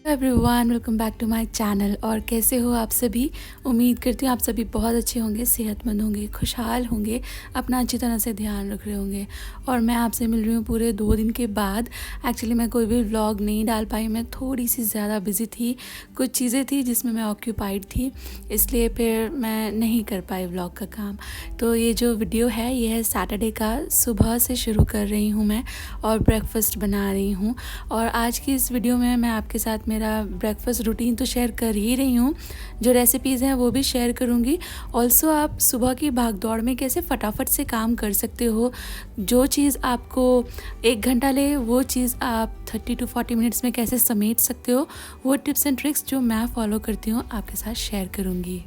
Everyone, welcome back to my channel. और कैसे हो आप सभी। उम्मीद करती हूँ आप सभी बहुत अच्छे होंगे, सेहतमंद होंगे, खुशहाल होंगे, अपना अच्छी तरह से ध्यान रख रहे होंगे। और मैं आपसे मिल रही हूँ पूरे 2 दिन के बाद। एक्चुअली मैं कोई भी व्लॉग नहीं डाल पाई, मैं थोड़ी सी ज़्यादा बिजी थी, कुछ चीज़ें थी जिसमें मैं ऑक्यूपाइड थी, इसलिए फिर मैं नहीं कर पाई व्लॉग का काम। तो ये जो वीडियो है ये है सैटरडे का, सुबह से शुरू कर रही हूँ मैं और ब्रेकफास्ट बना रही हूँ। और आज की इस वीडियो में मैं आपके साथ मेरा ब्रेकफास्ट रूटीन तो शेयर कर ही रही हूँ, जो रेसिपीज़ हैं वो भी शेयर करूँगी। ऑल्सो आप सुबह की भागदौड़ में कैसे फटाफट से काम कर सकते हो, जो चीज़ आपको 1 घंटा ले वो चीज़ आप 30 to 40 मिनट्स में कैसे समेट सकते हो, वो टिप्स एंड ट्रिक्स जो मैं फॉलो करती हूँ आपके साथ शेयर करूँगी।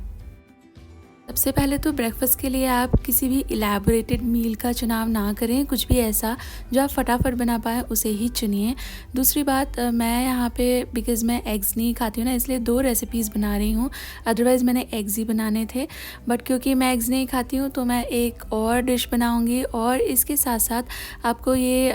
सबसे पहले तो ब्रेकफास्ट के लिए आप किसी भी इलेबोरेटेड मील का चुनाव ना करें, कुछ भी ऐसा जो आप फटाफट बना पाएँ उसे ही चुनिए। दूसरी बात, मैं यहाँ पे बिकॉज़ मैं एग्स नहीं खाती हूँ ना, इसलिए 2 रेसिपीज़ बना रही हूँ। अदरवाइज़ मैंने एग्स ही बनाने थे, बट क्योंकि मैं एग्स नहीं खाती हूँ तो मैं एक और डिश बनाऊँगी। और इसके साथ साथ आपको ये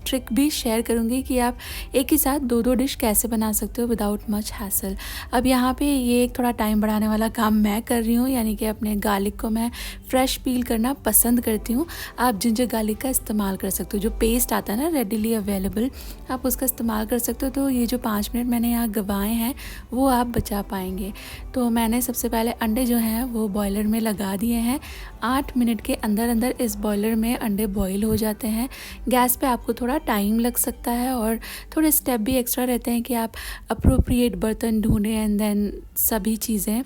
ट्रिक भी शेयर करूँगी कि आप एक ही साथ 2-2 डिश कैसे बना सकते हो विदाउट मच हैसल। अब यहाँ पे ये एक थोड़ा टाइम बढ़ाने वाला काम मैं कर रही हूँ, यानी कि अपने गार्लिक को मैं फ्रेश पील करना पसंद करती हूँ। आप जिंजर गार्लिक का इस्तेमाल कर सकते हो, जो पेस्ट आता है ना रेडिली अवेलेबल, आप उसका इस्तेमाल कर सकते हो। तो ये जो 5 मिनट मैंने यहाँ गंवाए हैं वो आप बचा पाएंगे। तो मैंने सबसे पहले अंडे जो हैं वो बॉयलर में लगा दिए हैं। 8 मिनट के अंदर अंदर इस बॉयलर में अंडे बॉयल हो जाते हैं। गैस पे आपको थोड़ा टाइम लग सकता है और थोड़े स्टेप भी एक्स्ट्रा रहते हैं कि आप अप्रोप्रिएट बर्तन ढूंढें एंड देन सभी चीज़ें।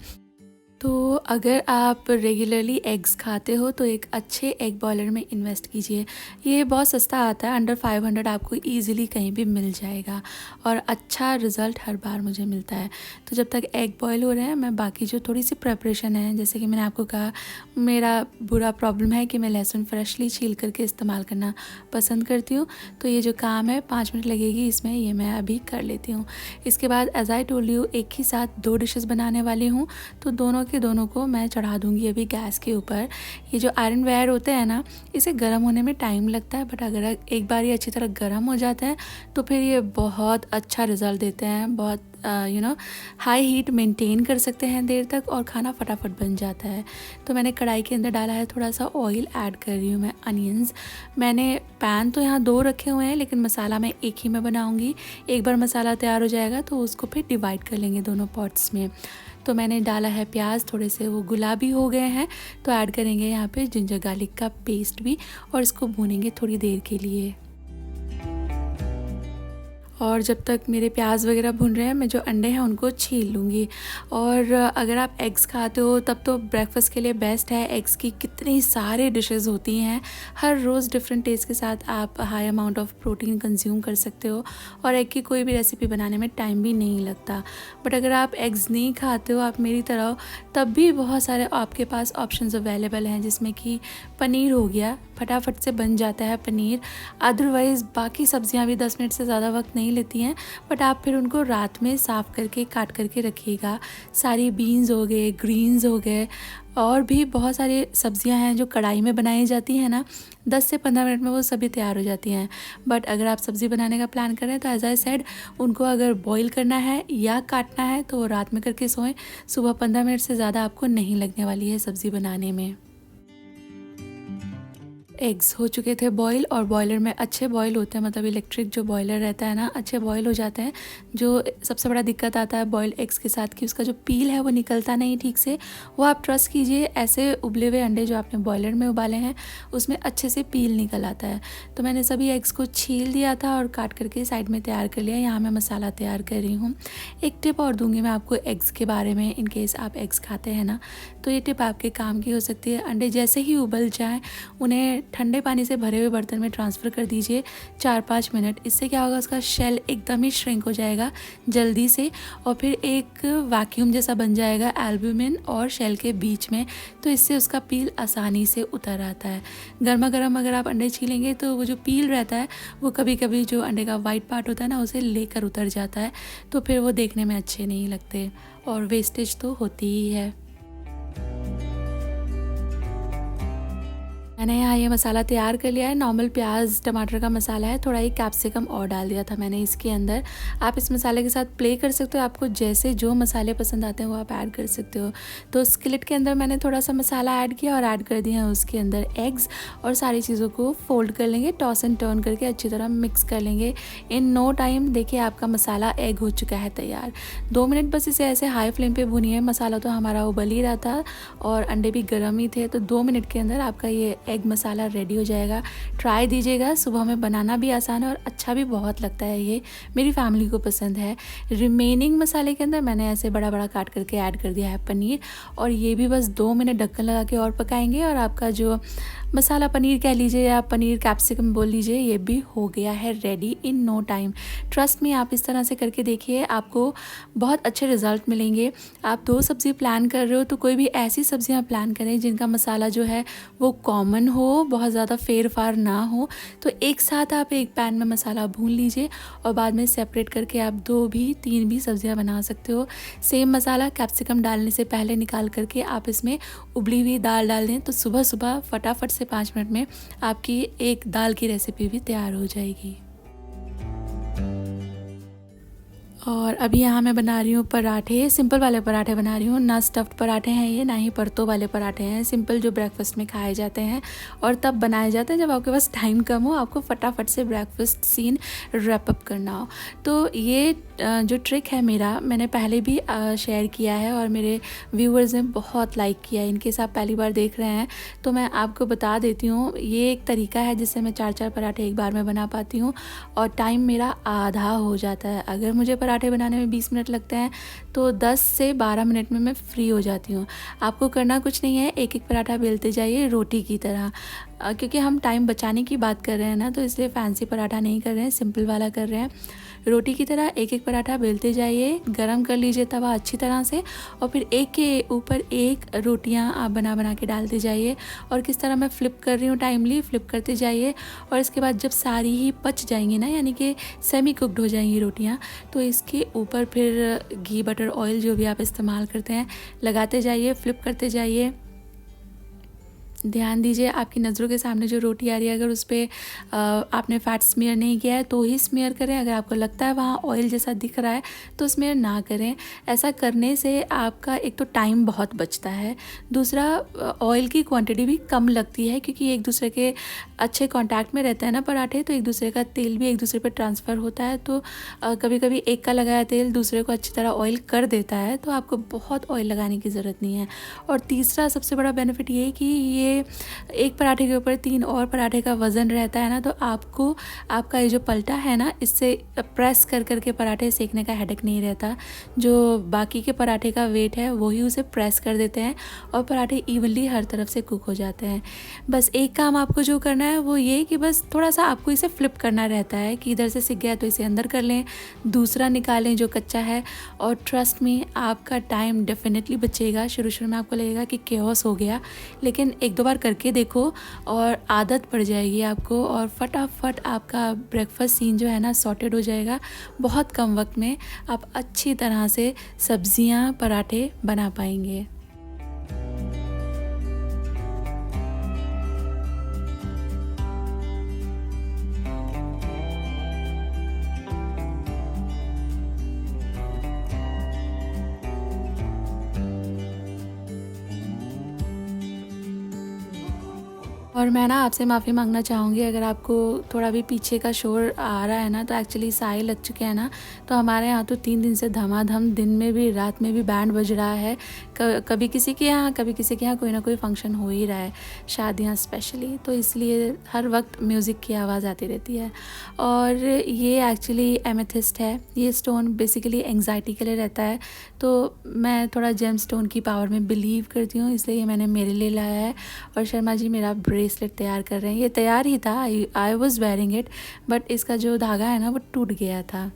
तो अगर आप रेगुलरली एग्स खाते हो तो एक अच्छे एग बॉयलर में इन्वेस्ट कीजिए। ये बहुत सस्ता आता है, अंडर 500 आपको इजीली कहीं भी मिल जाएगा और अच्छा रिज़ल्ट हर बार मुझे मिलता है। तो जब तक एग बॉयल हो रहे हैं मैं बाकी जो थोड़ी सी प्रेपरेशन है, जैसे कि मैंने आपको कहा मेरा बुरा प्रॉब्लम है कि मैं लहसुन फ्रेशली छील करके इस्तेमाल करना पसंद करती हूँ। तो ये जो काम है 5 मिनट लगेगी इसमें, ये मैं अभी कर लेती हूँ। इसके बाद एज आई टोल्ड यू एक ही साथ 2 डिशेस बनाने वाली हूँ, तो दोनों को मैं चढ़ा दूंगी अभी गैस के ऊपर। ये जो आयरन वेयर होते हैं ना, इसे गर्म होने में टाइम लगता है, बट अगर एक बार ये अच्छी तरह गर्म हो जाता है तो फिर ये बहुत अच्छा रिज़ल्ट देते हैं। बहुत हाई हीट मेंटेन कर सकते हैं देर तक और खाना फटाफट बन जाता है। तो मैंने कढ़ाई के अंदर डाला है थोड़ा सा ऑयल, ऐड कर रही हूँ मैं अनियंस। मैंने पैन तो यहाँ 2 रखे हुए हैं, लेकिन मसाला मैं एक ही में बनाऊँगी। एक बार मसाला तैयार हो जाएगा तो उसको फिर डिवाइड कर लेंगे दोनों पॉट्स में। तो मैंने डाला है प्याज, थोड़े से वो गुलाबी हो गए हैं तो ऐड करेंगे यहाँ पे जिंजर गार्लिक का पेस्ट भी और इसको भूनेंगे थोड़ी देर के लिए। और जब तक मेरे प्याज वगैरह भुन रहे हैं मैं जो अंडे हैं उनको छील लूँगी। और अगर आप एग्स खाते हो तब तो ब्रेकफास्ट के लिए बेस्ट है। एग्स की कितनी सारे डिशेस होती हैं, हर रोज़ डिफरेंट टेस्ट के साथ आप high amount of protein consume कर सकते हो और एग की कोई भी रेसिपी बनाने में टाइम भी नहीं लगता। बट अगर आप एग्स नहीं खाते हो, आप मेरी तरह हो, तब भी बहुत सारे आपके पास ऑप्शंस अवेलेबल हैं, जिसमें कि पनीर हो गया, फटाफट से बन जाता है पनीर। अदरवाइज़ बाकी सब्जियां भी 10 मिनट से ज़्यादा वक्त नहीं लेती हैं, बट आप फिर उनको रात में साफ़ करके काट करके रखिएगा। सारी बीन्स हो गए, ग्रीन्स हो गए, और भी बहुत सारी सब्जियां हैं जो कढ़ाई में बनाई जाती हैं ना, 10 से 15 मिनट में वो सभी तैयार हो जाती हैं। बट अगर आप सब्ज़ी बनाने का प्लान करें तो एज आई सेड, उनको अगर बॉईल करना है या काटना है तो रात में करके सोएं। सुबह 15 मिनट से ज़्यादा आपको नहीं लगने वाली है सब्ज़ी बनाने में। एग्स हो चुके थे बॉईल, और बॉयलर में अच्छे बॉईल होते हैं, मतलब इलेक्ट्रिक जो बॉयलर रहता है ना, अच्छे बॉईल हो जाते हैं। जो सबसे बड़ा दिक्कत आता है बॉइल्ड एग्स के साथ कि उसका जो पील है वो निकलता नहीं ठीक से। वो आप ट्रस्ट कीजिए, ऐसे उबले हुए अंडे जो आपने बॉयलर में उबाले हैं उसमें अच्छे से पील निकल आता है। तो मैंने सभी एग्स को छील दिया था और काट करके साइड में तैयार कर लिया। यहाँ मैं मसाला तैयार कर रही हूँ। एक टिप और दूँगी मैं आपको एग्स के बारे में, इन केस आप एग्स खाते हैं ना, तो ये टिप आपके काम की हो सकती है। अंडे जैसे ही उबल जाएँ उन्हें ठंडे पानी से भरे हुए बर्तन में ट्रांसफ़र कर दीजिए 4-5 मिनट। इससे क्या होगा, उसका शेल एकदम ही श्रिंक हो जाएगा जल्दी से, और फिर एक वैक्यूम जैसा बन जाएगा एल्ब्यूमिन और शेल के बीच में। तो इससे उसका पील आसानी से उतर आता है। गर्मा गर्म अगर आप अंडे छीलेंगे तो वो जो पील रहता है वो कभी कभी जो अंडे का वाइट पार्ट होता है ना, उसे लेकर उतर जाता है, तो फिर वो देखने में अच्छे नहीं लगते और वेस्टेज तो होती ही है। मैंने यहाँ ये मसाला तैयार कर लिया है। नॉर्मल प्याज टमाटर का मसाला है, थोड़ा ही कैप्सिकम और डाल दिया था मैंने इसके अंदर। आप इस मसाले के साथ प्ले कर सकते हो, आपको जैसे जो मसाले पसंद आते हैं वो आप ऐड कर सकते हो। तो स्किलेट के अंदर मैंने थोड़ा सा मसाला ऐड किया और ऐड कर दिया है उसके अंदर एग्स, और सारी चीज़ों को फोल्ड कर लेंगे, टॉस एंड टर्न करके अच्छी तरह मिक्स कर लेंगे। इन नो टाइम देखिए आपका मसाला एग हो चुका है तैयार। 2 मिनट बस इसे ऐसे हाई फ्लेम पे भुनिए। मसाला तो हमारा उबल ही रहा था और अंडे भी गर्म ही थे, तो 2 मिनट के अंदर आपका ये एग मसाला रेडी हो जाएगा। ट्राई दीजिएगा, सुबह में बनाना भी आसान है और अच्छा भी बहुत लगता है। ये मेरी फैमिली को पसंद है। रिमेनिंग मसाले के अंदर मैंने ऐसे बड़ा बड़ा काट करके ऐड कर दिया है पनीर, और ये भी बस 2 मिनट ढक्कन लगा के और पकाएंगे और आपका जो मसाला पनीर कह लीजिए या पनीर कैप्सिकम बोल लीजिए, ये भी हो गया है ready in no time. Trust me, आप इस तरह से करके देखिए, आपको बहुत अच्छे रिजल्ट मिलेंगे। आप 2 सब्ज़ी प्लान कर रहे हो तो कोई भी ऐसी सब्जियां प्लान करें जिनका मसाला जो है वो कॉमन हो, बहुत ज़्यादा फेर फार ना हो। तो एक साथ आप एक पैन में मसाला भून लीजिए और बाद में सेपरेट करके आप 2 भी 3 भी सब्जियां बना सकते हो। सेम मसाला कैप्सिकम डालने से पहले निकाल करके आप इसमें उबली हुई दाल डाल दें, तो सुबह सुबह फटाफट से 5 मिनट में आपकी एक दाल की रेसिपी भी तैयार हो जाएगी। और अभी यहाँ मैं बना रही हूँ पराठे, सिंपल वाले पराठे बना रही हूँ। ना स्टफ्ड पराठे हैं ये, ना ही परतों वाले पराठे हैं। सिंपल जो ब्रेकफास्ट में खाए जाते हैं और तब बनाए जाते हैं जब आपके पास टाइम कम हो, आपको फटाफट से ब्रेकफास्ट सीन रैप अप करना हो। तो ये जो ट्रिक है मेरा, मैंने पहले भी शेयर किया है और मेरे व्यूअर्स ने बहुत लाइक किया है। इनकेस आप पहली बार देख रहे हैं तो मैं आपको बता देती हूँ, ये एक तरीका है जिससे मैं 4-4 पराठे एक बार में बना पाती हूँ और टाइम मेरा आधा हो जाता है। अगर मुझे पराठे बनाने में 20 मिनट लगते हैं तो 10 से 12 मिनट में मैं फ्री हो जाती हूँ। आपको करना कुछ नहीं है, एक एक पराठा बेलते जाइए रोटी की तरह। क्योंकि हम टाइम बचाने की बात कर रहे हैं ना, तो इसलिए फैंसी पराठा नहीं कर रहे हैं, सिंपल वाला कर रहे हैं। रोटी की तरह एक एक पराठा बेलते जाइए, गरम कर लीजिए तवा अच्छी तरह से, और फिर एक के ऊपर एक रोटियां आप बना बना के डालते जाइए। और किस तरह मैं फ्लिप कर रही हूँ, टाइमली फ्लिप करते जाइए। और इसके बाद जब सारी ही पच जाएंगी ना, यानी कि सेमी कुकड हो जाएंगी रोटियाँ, तो इसके ऊपर फिर घी बटर ऑयल जो भी आप इस्तेमाल करते हैं लगाते जाइए, फ्लिप करते जाइए। ध्यान दीजिए आपकी नज़रों के सामने जो रोटी आ रही है, अगर उस पर आपने फ़ैट स्मीयर नहीं किया है तो ही स्मीयर करें। अगर आपको लगता है वहाँ ऑयल जैसा दिख रहा है तो स्मीयर ना करें। ऐसा करने से आपका एक तो टाइम बहुत बचता है, दूसरा ऑयल की क्वांटिटी भी कम लगती है, क्योंकि एक दूसरे के अच्छे कांटेक्ट में रहता है ना पराठे, तो एक दूसरे का तेल भी एक दूसरे पर ट्रांसफ़र होता है। तो कभी कभी एक का लगाया तेल दूसरे को अच्छी तरह ऑयल कर देता है, तो आपको बहुत ऑयल लगाने की ज़रूरत नहीं है। और तीसरा सबसे बड़ा बेनिफिट ये कि ये एक पराठे के ऊपर 3 और पराठे का वज़न रहता है ना, तो आपको आपका ये जो पलटा है ना, इससे प्रेस कर करके पराठे सेकने का हेडेक नहीं रहता। जो बाकी के पराठे का वेट है वही उसे प्रेस कर देते हैं और पराठे इवनली हर तरफ से कुक हो जाते हैं। बस एक काम आपको जो करना है वो ये कि बस थोड़ा सा आपको इसे फ्लिप करना रहता है कि इधर से सिक गया तो इसे अंदर कर लें, दूसरा निकालें जो कच्चा है। और ट्रस्ट मी, आपका टाइम डेफिनेटली बचेगा। शुरू शुरू में आपको लगेगा कि केओस हो गया, लेकिन एक दो बार करके देखो और आदत पड़ जाएगी आपको, और फटाफट आपका ब्रेकफास्ट सीन जो है ना सॉर्टेड हो जाएगा। बहुत कम वक्त में आप अच्छी तरह से सब्जियां पराठे बना पाएंगे। और मैं ना आपसे माफ़ी मांगना चाहूँगी अगर आपको थोड़ा भी पीछे का शोर आ रहा है ना, तो एक्चुअली साए लग चुके हैं ना, तो हमारे यहाँ तो 3 दिन से धमाधम दिन में भी रात में भी बैंड बज रहा है। कभी किसी के यहाँ कभी किसी के यहाँ कोई ना कोई फंक्शन हो ही रहा है, शादियाँ स्पेशली, तो इसलिए हर वक्त म्यूज़िक की आवाज़ आती रहती है। और ये एक्चुअली एमेथिस्ट है। ये स्टोन बेसिकली एंग्जाइटी के लिए रहता है, तो मैं थोड़ा जेम स्टोन की पावर में बिलीव करती हूँ, इसलिए ये मैंने मेरे लिए लाया है। और शर्मा जी मेरा ब्रेसलेट तैयार कर रहे हैं। ये तैयार ही था, I was wearing it, but इसका जो धागा है ना वो टूट गया था।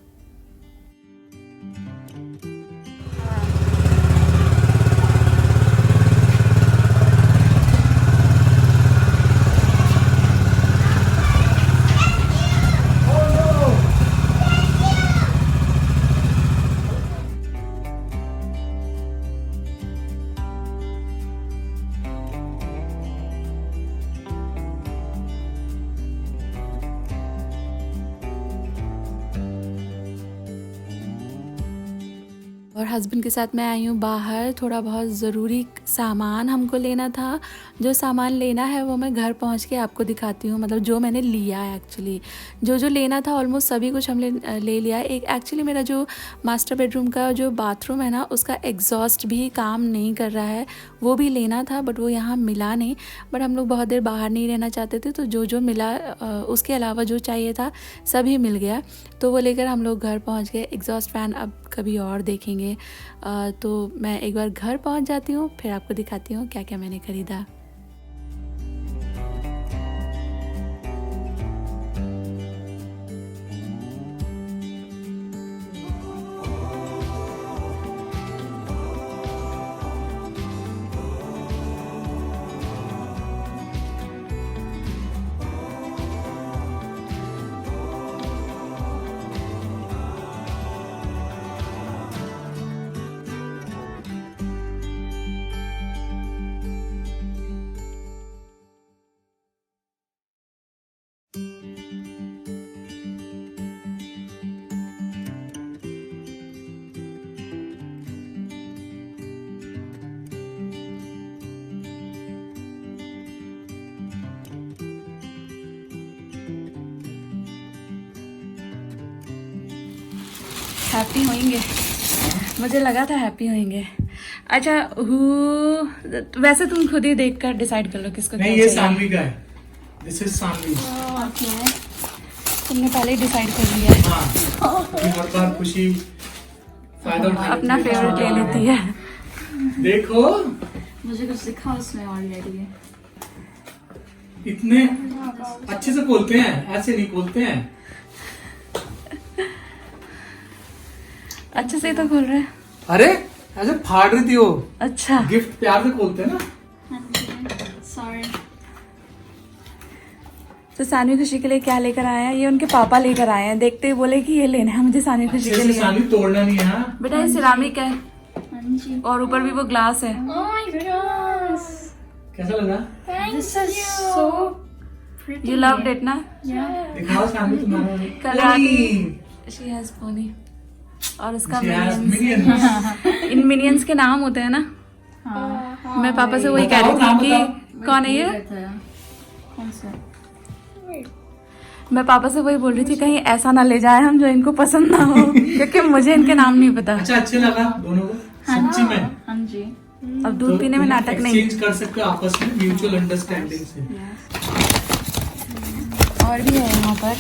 और हस्बैंड के साथ मैं आई हूँ बाहर, थोड़ा बहुत ज़रूरी सामान हमको लेना था। जो सामान लेना है वो मैं घर पहुँच के आपको दिखाती हूँ, मतलब जो मैंने लिया है एक्चुअली। जो लेना था ऑलमोस्ट सभी कुछ हम ले लिया। एक एक्चुअली मेरा जो मास्टर बेडरूम का जो बाथरूम है ना, उसका एग्जॉस्ट भी काम नहीं कर रहा है, वो भी लेना था बट वो यहाँ मिला नहीं। बट हम लोग बहुत देर बाहर नहीं रहना चाहते थे, तो जो मिला उसके अलावा जो चाहिए था सभी मिल गया, तो वो लेकर हम लोग घर पहुँच गए। एग्जॉस्ट फ़ैन अब कभी और देखेंगे। तो मैं एक बार घर पहुंच जाती हूँ, फिर आपको दिखाती हूँ क्या क्या मैंने खरीदा। हैप्पी होंगे, मुझे लगा था हैप्पी होंगे। अच्छा वैसे तुम खुद ही देखकर डिसाइड कर लो किसको नहीं, ये सानवी का है। This is Saanvi. ओके, तुमने पहले ही डिसाइड कर लिया है। हाँ, हर बार खुशी फायदा उठाने अपना फेवरेट ले लेती है। देखो मुझे कुछ दिखा उसमें ऑलरेडी है। इतने अच्छे से खोलते हैं, ऐसे नहीं खोलते हैं। अच्छे से ही तो खोल रहे हैं। अरे ऐसे फाड़ रही थी वो। अच्छा, गिफ्ट प्यार से खोलते हैं ना। सॉरी। तो सानवी खुशी के लिए क्या लेकर आए हैं? ये उनके पापा लेकर आए हैं। देखते ही बोले कि ये लेना है मुझे सानवी खुशी के लिए। सानवी तोड़ना नहीं है बेटा, ये सिरामिक है हाँ जी। और ऊपर भी वो ग्लास है। Oh my goodness. कैसा लगा? This is so pretty. You loved it ना? Yeah. दिखाओ सानवी तुम्हारा। कल रात शी हैज पोनी और उसका She has minions. minions। In minions के नाम होते हैं ना। हाँ। मैं पापा से वही कह बताओ, रही नाम थी कि कौन है ये। कौन सा? मैं पापा से वही बोल रही थी कहीं ऐसा ना ले जाए हम जो इनको पसंद ना हो, क्योंकि मुझे इनके नाम नहीं पता। अच्छा, अच्छे लगा दोनों को सच्ची में। हाँ जी। अब दूध पीने में नाटक नहीं। एक्सचेंज कर सकते हो आपस में म्यूचुअल अंडरस्टैंडिंग से। और भी है यहाँ पर।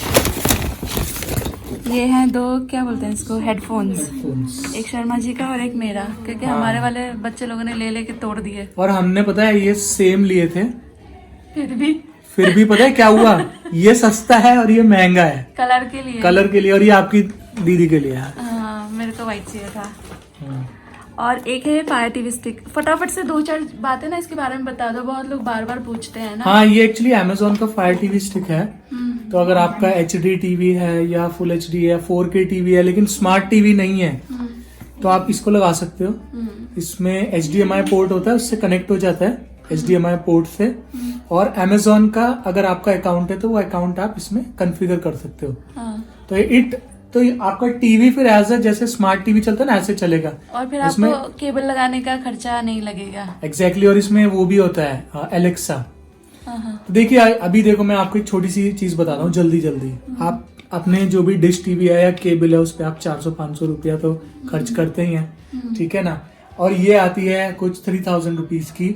ये हैं दो, क्या बोलते हैं इसको, हेडफोन्स। एक शर्मा जी का और एक मेरा, क्योंकि हमारे वाले बच्चे लोगों ने ले लेके तोड़ दिए। और हमने पता है ये सेम लिए थे, फिर भी पता है क्या हुआ, ये सस्ता है और ये महंगा है कलर के लिए। कलर के लिए, और ये आपकी दीदी के लिए है। हाँ, मेरे को व्हाइट चाहिए था। हाँ। और एक है फायर टीवी स्टिक। फटाफट से 2-4 बातें ना इसके बारे में बता दो, बहुत लोग बार बार पूछते हैं ना। हाँ, ये एक्चुअली अमेजोन का फायर टीवी स्टिक है। तो अगर आपका HD टीवी है या फुल HD है, 4K टीवी है लेकिन स्मार्ट टीवी नहीं है, तो आप इसको लगा सकते हो। इसमें HDMI पोर्ट होता है, उससे कनेक्ट हो जाता है HDMI पोर्ट से। और अमेजोन का अगर आपका अकाउंट है तो वो अकाउंट आप इसमें कॉन्फ़िगर कर सकते हो। हाँ। तो ये आपका टीवी फिर एज जैसे स्मार्ट टीवी चलता है ना, ऐसे चलेगा। और फिर इसमें आपको केबल लगाने का खर्चा नहीं लगेगा। एग्जैक्टली। और इसमें वो भी होता है एलेक्सा। तो देखिए, अभी देखो मैं आपको एक छोटी सी चीज बता रहा हूँ जल्दी। आप अपने जो भी डिश टीवी है या केबल है उस पर आप 400-500 रुपया तो खर्च करते ही हैं, ठीक है ना। और ये आती है कुछ 3000 रुपीज की,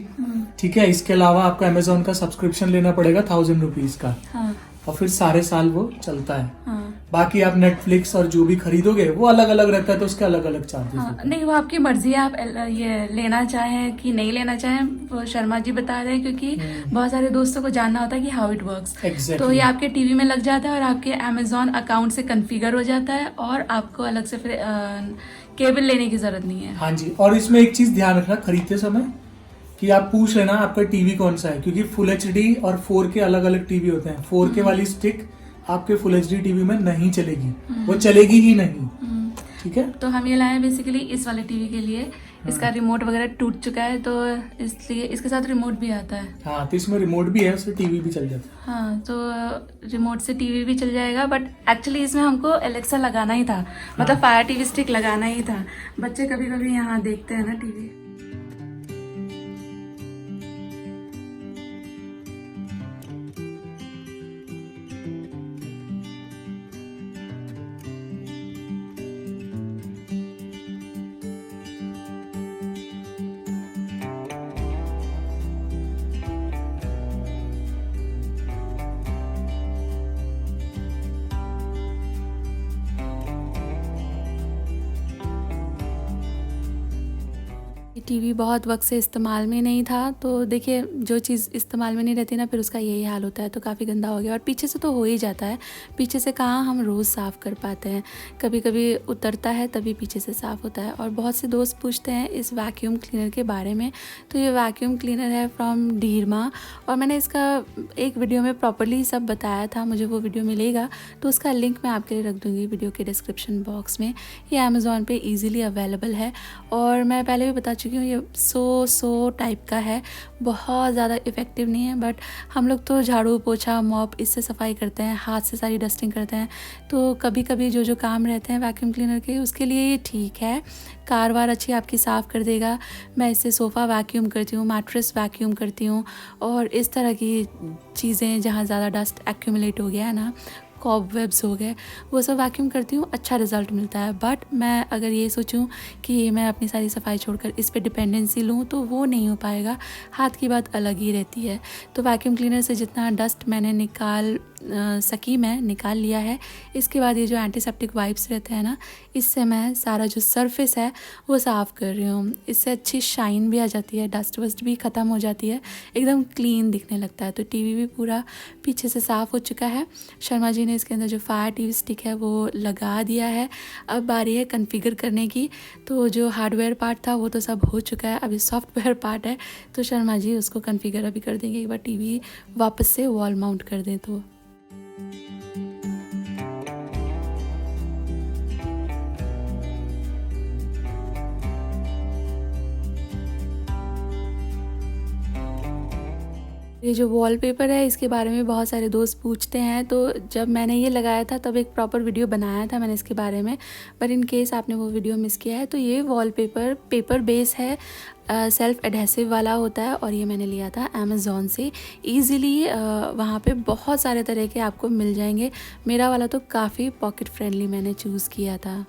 ठीक है। इसके अलावा आपको अमेजोन का सब्सक्रिप्शन लेना पड़ेगा 1000 रुपीज का। हाँ। और फिर सारे साल वो चलता है। हाँ। बाकी आप नेटफ्लिक्स और जो भी खरीदोगे वो अलग अलग रहता है, तो उसके अलग अलग चार्जेस। हाँ, नहीं वो आपकी मर्जी है, आप ये लेना चाहें कि नहीं लेना चाहें, वो शर्मा जी बता रहे हैं, क्योंकि बहुत सारे दोस्तों को जानना होता है कि हाउ इट वर्क्स। तो ये आपके टीवी में लग जाता है और आपके अमेजोन अकाउंट से कॉन्फ़िगर हो जाता है और आपको अलग से फिर केबल लेने की जरूरत नहीं है। हाँ जी। और इसमें एक चीज ध्यान रखना खरीदते समय कि आप पूछ लेना आपका टीवी कौन सा है, क्योंकि फुल HD और 4K अलग अलग टीवी होते हैं। 4K वाली स्टिक आपके फुल HD टीवी में नहीं चलेगी, वो चलेगी ही नहीं, ठीक है। तो हम ये लाए बेसिकली इस वाले टीवी के लिए। इसका रिमोट वगैरह टूट चुका है, तो इसलिए इसके साथ रिमोट भी आता है। हाँ, तो इसमें रिमोट भी है, उससे टीवी भी चल जाता है। हाँ, तो रिमोट से टीवी भी चल जाएगा, बट एक्चुअली इसमें हमको एलेक्सा लगाना ही था, मतलब फायर टीवी स्टिक लगाना ही था। बच्चे कभी कभी यहाँ देखते हैं ना टीवी। टीवी बहुत वक्त से इस्तेमाल में नहीं था, तो देखिए जो चीज़ इस्तेमाल में नहीं रहती ना, फिर उसका यही हाल होता है। तो काफ़ी गंदा हो गया, और पीछे से तो हो ही जाता है, पीछे से कहाँ हम रोज़ साफ़ कर पाते हैं, कभी कभी उतरता है तभी पीछे से साफ़ होता है। और बहुत से दोस्त पूछते हैं इस वैक्यूम क्लीनर के बारे में। तो ये वैक्यूम क्लीनर है फ्रॉम डीरमा, और मैंने इसका एक वीडियो में प्रॉपरली सब बताया था। मुझे वो वीडियो मिलेगा तो उसका लिंक मैं आपके लिए रख दूँगी वीडियो के डिस्क्रिप्शन बॉक्स में। ये अमेज़ॉन पे ईज़िली अवेलेबल है, और मैं पहले भी बता चुकी हूँ ये सो टाइप का है, बहुत ज़्यादा इफ़ेक्टिव नहीं है। बट हम लोग तो झाड़ू पोछा मॉप इससे सफाई करते हैं, हाथ से सारी डस्टिंग करते हैं, तो कभी कभी जो काम रहते हैं वैक्यूम क्लीनर के, उसके लिए ये ठीक है। कार वार अच्छी आपकी साफ़ कर देगा। मैं इससे सोफ़ा वैक्यूम करती हूँ, मैट्रेस वैक्यूम करती हूँ, और इस तरह की चीज़ें जहाँ ज़्यादा डस्ट एक्यूमुलेट हो गया है ना, कॉबवेब्स हो गए, वो सब वैक्यूम करती हूँ, अच्छा रिज़ल्ट मिलता है। बट मैं अगर ये सोचूं कि मैं अपनी सारी सफाई छोड़कर इस पे डिपेंडेंसी लूँ तो वो नहीं हो पाएगा, हाथ की बात अलग ही रहती है। तो वैक्यूम क्लीनर से जितना डस्ट मैंने निकाल लिया है। इसके बाद ये जो एंटीसेप्टिक वाइप्स रहते हैं ना, इससे मैं सारा जो सरफेस है वो साफ़ कर रही हूँ। इससे अच्छी शाइन भी आ जाती है, डस्ट वस्ट भी ख़त्म हो जाती है, एकदम क्लीन दिखने लगता है। तो टीवी भी पूरा पीछे से साफ़ हो चुका है। शर्मा जी ने इसके अंदर जो फायर टीवी स्टिक है वो लगा दिया है। अब बारी है कॉन्फ़िगर करने की। तो जो हार्डवेयर पार्ट था वो तो सब हो चुका है, अभी सॉफ्टवेयर पार्ट है, तो शर्मा जी उसको कॉन्फ़िगर अभी कर देंगे, एक बार टीवी वापस से वॉल माउंट कर दें तो। ये जो वॉलपेपर है इसके बारे में बहुत सारे दोस्त पूछते हैं, तो जब मैंने ये लगाया था तब एक प्रॉपर वीडियो बनाया था मैंने इसके बारे में, पर इन केस आपने वो वीडियो मिस किया है तो ये वॉलपेपर पेपर बेस है, सेल्फ एडहेसिव वाला होता है, और ये मैंने लिया था अमेज़ॉन से ईज़िली। वहाँ पे बहुत सारे तरह के आपको मिल जाएंगे। मेरा वाला तो काफ़ी पॉकेट फ्रेंडली मैंने चूज़ किया था।